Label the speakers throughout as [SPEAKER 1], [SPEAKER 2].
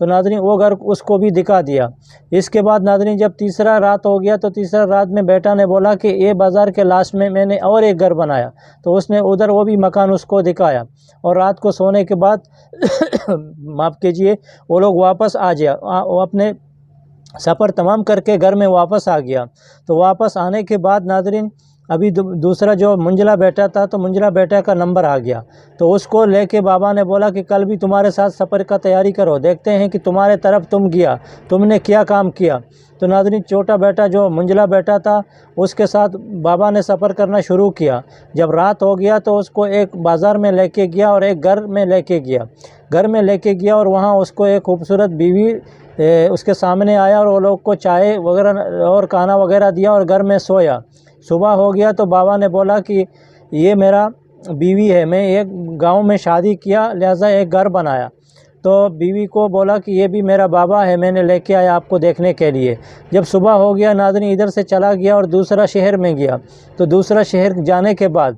[SPEAKER 1] تو ناظرین وہ گھر اس کو بھی دکھا دیا۔ اس کے بعد ناظرین جب تیسرا رات ہو گیا تو تیسرا رات میں بیٹا نے بولا کہ یہ بازار کے لاسٹ میں نے اور ایک گھر بنایا، تو اس نے ادھر وہ بھی مکان اس کو دکھایا، اور رات کو سونے کے بعد معاف کیجئے وہ لوگ واپس آ گیا، وہ اپنے سفر تمام کر کے گھر میں واپس آ گیا۔ تو واپس آنے کے بعد ناظرین ابھی دوسرا جو منجلا بیٹا تھا تو منجلا بیٹا کا نمبر آ گیا، تو اس کو لے کے بابا نے بولا کہ کل بھی تمہارے ساتھ سفر کا تیاری کرو، دیکھتے ہیں کہ تمہارے طرف تم گیا، تم نے کیا کام کیا۔ تو ناظرین چھوٹا بیٹا جو منجلا بیٹا تھا اس کے ساتھ بابا نے سفر کرنا شروع کیا۔ جب رات ہو گیا تو اس کو ایک بازار میں لے کے گیا اور ایک گھر میں لے کے گیا، اور وہاں اس کو ایک خوبصورت بیوی اس کے سامنے آیا، اور وہ لوگ کو چائے وغیرہ اور کھانا وغیرہ دیا اور گھر میں سویا۔ صبح ہو گیا تو بابا نے بولا کہ یہ میرا بیوی ہے، میں ایک گاؤں میں شادی کیا لہٰذا ایک گھر بنایا۔ تو بیوی کو بولا کہ یہ بھی میرا بابا ہے، میں نے لے کے آیا آپ کو دیکھنے کے لیے۔ جب صبح ہو گیا ناظرین ادھر سے چلا گیا اور دوسرا شہر میں گیا، تو دوسرا شہر جانے کے بعد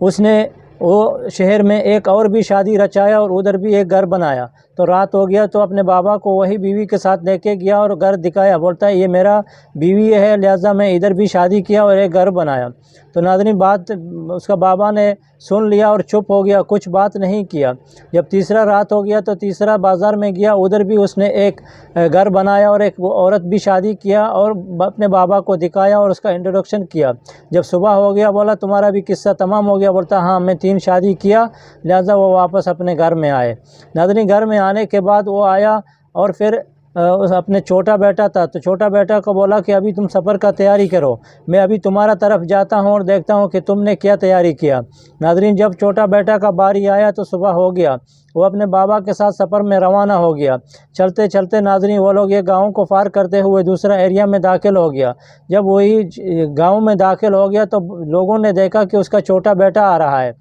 [SPEAKER 1] اس نے وہ شہر میں ایک اور بھی شادی رچایا اور ادھر بھی ایک گھر بنایا۔ تو رات ہو گیا تو اپنے بابا کو وہی بیوی کے ساتھ لے کے گیا اور گھر دکھایا، بولتا ہے یہ میرا بیوی ہے لہٰذا میں ادھر بھی شادی کیا اور ایک گھر بنایا۔ تو ناظرین بات اس کا بابا نے سن لیا اور چپ ہو گیا، کچھ بات نہیں کیا۔ جب تیسرا رات ہو گیا تو تیسرا بازار میں گیا، ادھر بھی اس نے ایک گھر بنایا اور ایک عورت بھی شادی کیا اور اپنے بابا کو دکھایا اور اس کا انٹروڈکشن کیا۔ جب صبح ہو گیا بولا تمہارا بھی قصہ تمام ہو گیا، بولتا ہاں میں 3 شادی کیا لہٰذا وہ واپس اپنے گھر میں آئے۔ ناظرین گھر میں آنے کے بعد وہ آیا اور پھر اپنے چھوٹا بیٹا تھا تو چھوٹا بیٹا کو بولا کہ ابھی تم سفر کا تیاری کرو، میں ابھی تمہارا طرف جاتا ہوں اور دیکھتا ہوں کہ تم نے کیا تیاری کیا۔ ناظرین جب چھوٹا بیٹا کا باری آیا تو صبح ہو گیا، وہ اپنے بابا کے ساتھ سفر میں روانہ ہو گیا۔ چلتے چلتے ناظرین وہ لوگ یہ گاؤں کو پار کرتے ہوئے دوسرا ایریا میں داخل ہو گیا۔ جب وہی گاؤں میں داخل ہو گیا تو لوگوں نے دیکھا کہ اس کا چھوٹا بیٹا آ رہا ہے،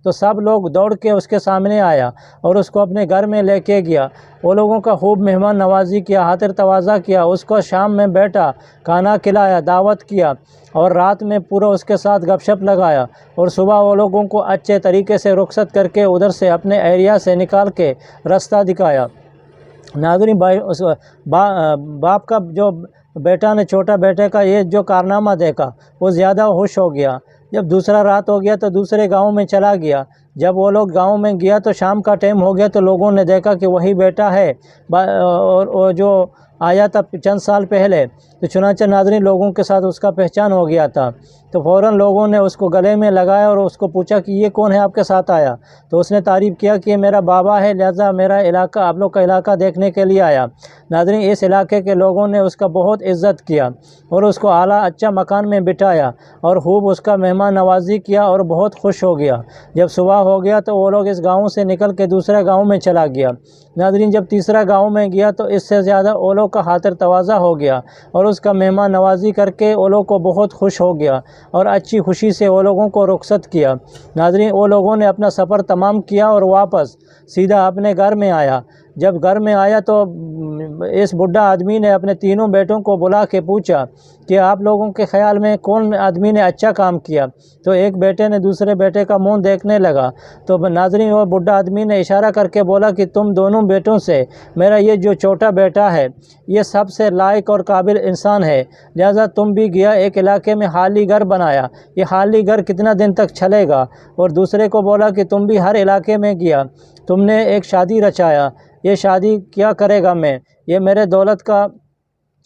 [SPEAKER 1] تو سب لوگ دوڑ کے اس کے سامنے آیا اور اس کو اپنے گھر میں لے کے گیا۔ وہ لوگوں کا خوب مہمان نوازی کیا، خاطر تواضع کیا، اس کو شام میں بیٹھا کھانا کھلایا، دعوت کیا اور رات میں پورا اس کے ساتھ گپ شپ لگایا، اور صبح وہ لوگوں کو اچھے طریقے سے رخصت کر کے ادھر سے اپنے ایریا سے نکال کے راستہ دکھایا۔ ناظرین باپ کا جو بیٹا نے چھوٹا بیٹے کا یہ جو کارنامہ دیکھا وہ زیادہ خوش ہو گیا۔ جب دوسرا رات ہو گیا تو دوسرے گاؤں میں چلا گیا۔ جب وہ لوگ گاؤں میں گیا تو شام کا ٹائم ہو گیا تو لوگوں نے دیکھا کہ وہی بیٹا ہے اور جو آیا تھا چند سال پہلے، تو چنانچہ ناظرین لوگوں کے ساتھ اس کا پہچان ہو گیا تھا۔ تو فوراً لوگوں نے اس کو گلے میں لگایا اور اس کو پوچھا کہ یہ کون ہے آپ کے ساتھ آیا، تو اس نے تعریف کیا کہ یہ میرا بابا ہے لہٰذا میرا علاقہ آپ لوگ کا علاقہ دیکھنے کے لیے آیا۔ ناظرین اس علاقے کے لوگوں نے اس کا بہت عزت کیا اور اس کو اعلیٰ اچھا مکان میں بٹھایا اور خوب اس کا مہمان نوازی کیا اور بہت خوش ہو گیا۔ جب صبح ہو گیا تو وہ لوگ اس گاؤں سے نکل کے دوسرے گاؤں میں چلا گیا۔ ناظرین جب تیسرا گاؤں میں گیا تو اس سے زیادہ وہ لوگ کا خاطر تواضع ہو گیا اور اس کا مہمان نوازی کر کے وہ لوگ کو بہت خوش ہو گیا اور اچھی خوشی سے وہ لوگوں کو رخصت کیا۔ ناظرین وہ لوگوں نے اپنا سفر تمام کیا اور واپس سیدھا اپنے گھر میں آیا۔ جب گھر میں آیا تو اس بوڑھا آدمی نے اپنے تینوں بیٹوں کو بلا کے پوچھا کہ آپ لوگوں کے خیال میں کون آدمی نے اچھا کام کیا؟ تو ایک بیٹے نے دوسرے بیٹے کا منہ دیکھنے لگا، تو ناظرین وہ بوڑھا آدمی نے اشارہ کر کے بولا کہ تم دونوں بیٹوں سے میرا یہ جو چھوٹا بیٹا ہے یہ سب سے لائق اور قابل انسان ہے، لہذا تم بھی گیا ایک علاقے میں خالی گھر بنایا، یہ خالی گھر کتنا دن تک چلے گا؟ اور دوسرے کو بولا کہ تم بھی ہر علاقے میں گیا، تم نے ایک شادی رچایا، یہ شادی کیا کرے گا میں؟ یہ میرے دولت کا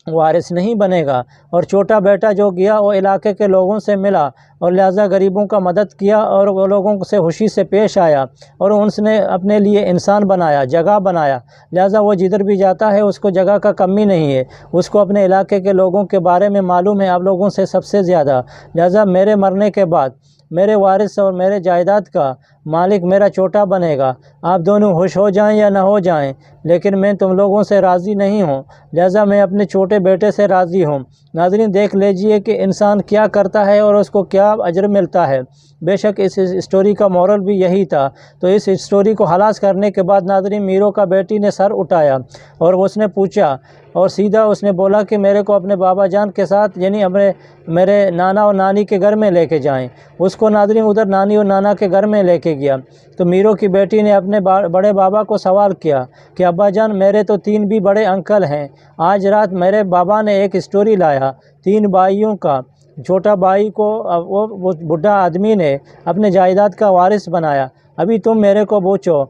[SPEAKER 1] وارث نہیں بنے گا۔ اور چھوٹا بیٹا جو گیا وہ علاقے کے لوگوں سے ملا اور لہٰذا غریبوں کا مدد کیا اور وہ لوگوں سے خوشی سے پیش آیا اور اس نے اپنے لیے انسان بنایا، جگہ بنایا، لہٰذا وہ جدھر بھی جاتا ہے اس کو جگہ کا کمی نہیں ہے، اس کو اپنے علاقے کے لوگوں کے بارے میں معلوم ہے آپ لوگوں سے سب سے زیادہ، لہٰذا میرے مرنے کے بعد میرے وارث اور میرے جائیداد کا مالک میرا چھوٹا بنے گا۔ آپ دونوں خوش ہو جائیں یا نہ ہو جائیں لیکن میں تم لوگوں سے راضی نہیں ہوں، لہٰذا میں اپنے چھوٹے بیٹے سے راضی ہوں۔ ناظرین دیکھ لیجئے کہ انسان کیا کرتا ہے اور اس کو کیا اجر ملتا ہے۔ بے شک اس اسٹوری کا مورل بھی یہی تھا۔ تو اس اسٹوری کو خلاص کرنے کے بعد ناظرین میرو کا بیٹی نے سر اٹھایا اور اس نے پوچھا اور سیدھا اس نے بولا کہ میرے کو اپنے بابا جان کے ساتھ یعنی میرے نانا اور نانی کے گھر میں لے کے جائیں۔ اس کو ناظرین ادھر نانی اور نانا کے گھر میں لے کے گیا تو میرو کی بیٹی نے اپنے بڑے بابا کو سوال کیا کہ ابا جان میرے تو 3 بھی بڑے انکل ہیں، آج رات میرے بابا نے ایک اسٹوری لایا 3 بھائیوں کا، چھوٹا بھائی کو وہ بوڑھا آدمی نے اپنے جائیداد کا وارث بنایا، ابھی تم میرے کو پوچھو،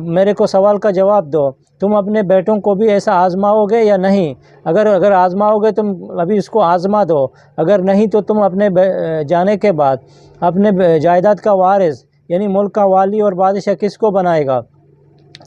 [SPEAKER 1] میرے کو سوال کا جواب دو، تم اپنے بیٹوں کو بھی ایسا آزماؤ گے یا نہیں؟ اگر آزماؤ گے تم ابھی اس کو آزما دو، اگر نہیں تو تم اپنے جانے کے بعد اپنے جائیداد کا وارث یعنی ملک کا والی اور بادشاہ کس کو بنائے گا؟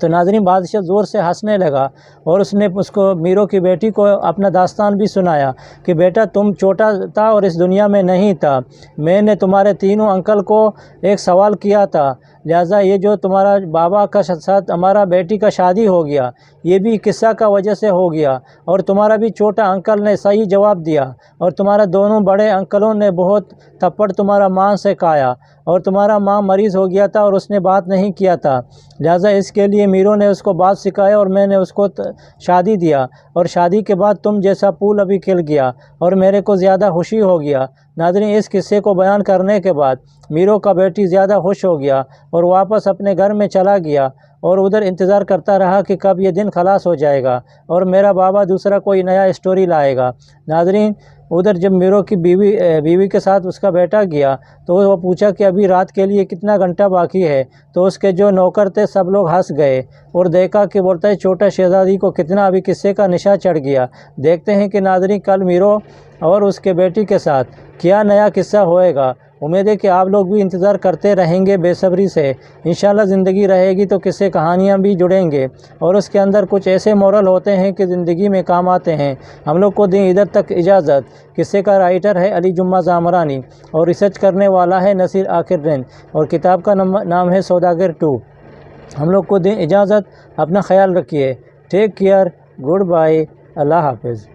[SPEAKER 1] تو ناظرین بادشاہ زور سے ہنسنے لگا اور اس نے اس کو میرو کی بیٹی کو اپنا داستان بھی سنایا کہ بیٹا تم چھوٹا تھا اور اس دنیا میں نہیں تھا، میں نے تمہارے تینوں انکل کو ایک سوال کیا تھا، لہٰذا یہ جو تمہارا بابا کا ساتھ ہمارا بیٹی کا شادی ہو گیا یہ بھی قصہ کا وجہ سے ہو گیا، اور تمہارا بھی چھوٹا انکل نے صحیح جواب دیا، اور تمہارا دونوں بڑے انکلوں نے بہت تھپڑ تمہارا ماں سے کھایا، اور تمہارا ماں مریض ہو گیا تھا اور اس نے بات نہیں کیا تھا، لہٰذا اس کے لیے میرو نے اس کو بات سکھایا اور میں نے اس کو شادی دیا، اور شادی کے بعد تم جیسا پھول ابھی کھل گیا اور میرے کو زیادہ خوشی ہو گیا۔ ناظرین اس قصے کو بیان کرنے کے بعد میرو کا بیٹی زیادہ خوش ہو گیا اور واپس اپنے گھر میں چلا گیا اور ادھر انتظار کرتا رہا کہ کب یہ دن خلاص ہو جائے گا اور میرا بابا دوسرا کوئی نیا اسٹوری لائے گا۔ ناظرین ادھر جب میرو کی بیوی کے ساتھ اس کا بیٹا گیا تو وہ پوچھا کہ ابھی رات کے لیے کتنا گھنٹہ باقی ہے، تو اس کے جو نوکر تھے سب لوگ ہنس گئے اور دیکھا کہ بولتا ہے چھوٹا شہزادی کو کتنا ابھی قصے کا نشہ چڑھ گیا۔ دیکھتے ہیں کہ ناظرین کل میرو اور اس کے بیٹی کے ساتھ کیا نیا قصہ ہوئے گا۔ امید ہے کہ آپ لوگ بھی انتظار کرتے رہیں گے بے صبری سے، انشاءاللہ زندگی رہے گی تو قصے کہانیاں بھی جڑیں گے اور اس کے اندر کچھ ایسے مورل ہوتے ہیں کہ زندگی میں کام آتے ہیں۔ ہم لوگ کو دیں ادھر تک اجازت۔ قصے کا رائٹر ہے علی جمعہ زامرانی اور ریسرچ کرنے والا ہے نصیر آخردین، اور کتاب کا نام ہے سوداگر 2۔ ہم لوگ کو دیں اجازت، اپنا خیال رکھیے، ٹیک کیئر، گڈ بائی، اللہ حافظ۔